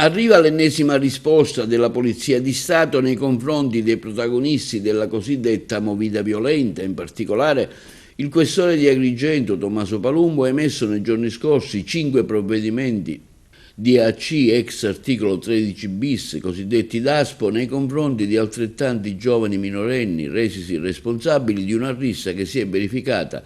Arriva l'ennesima risposta della Polizia di Stato nei confronti dei protagonisti della cosiddetta movida violenta, in particolare il questore di Agrigento, Tommaso Palumbo, ha emesso nei giorni scorsi 5 provvedimenti di AC ex articolo 13 bis, cosiddetti DASPO, nei confronti di altrettanti giovani minorenni resisi responsabili di una rissa che si è verificata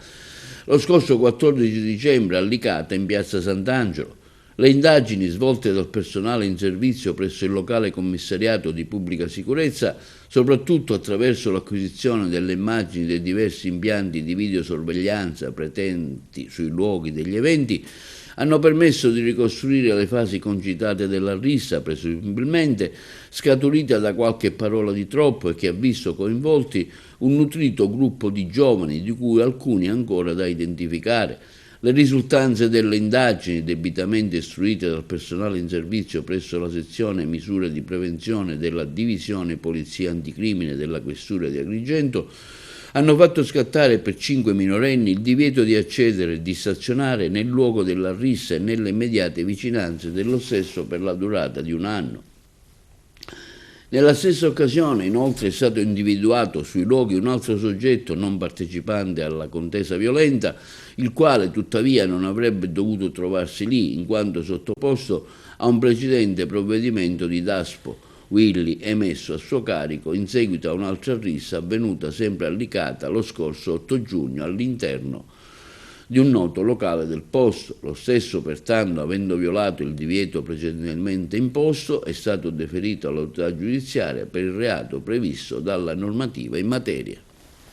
lo scorso 14 dicembre a Licata in piazza Sant'Angelo. Le indagini svolte dal personale in servizio presso il locale commissariato di pubblica sicurezza, soprattutto attraverso l'acquisizione delle immagini dei diversi impianti di videosorveglianza presenti sui luoghi degli eventi, hanno permesso di ricostruire le fasi concitate della rissa, presumibilmente scaturita da qualche parola di troppo e che ha visto coinvolti un nutrito gruppo di giovani, di cui alcuni ancora da identificare. Le risultanze delle indagini, debitamente istruite dal personale in servizio presso la sezione misure di prevenzione della divisione polizia anticrimine della questura di Agrigento, hanno fatto scattare per 5 minorenni il divieto di accedere e di stazionare nel luogo della rissa e nelle immediate vicinanze dello stesso per la durata di un anno. Nella stessa occasione, inoltre, è stato individuato sui luoghi un altro soggetto non partecipante alla contesa violenta, il quale tuttavia non avrebbe dovuto trovarsi lì, in quanto sottoposto a un precedente provvedimento di DASPO, Willy, emesso a suo carico in seguito a un'altra rissa avvenuta sempre a Licata lo scorso 8 giugno all'interno di un noto locale del posto. Lo stesso, pertanto, avendo violato il divieto precedentemente imposto, è stato deferito all'autorità giudiziaria per il reato previsto dalla normativa in materia.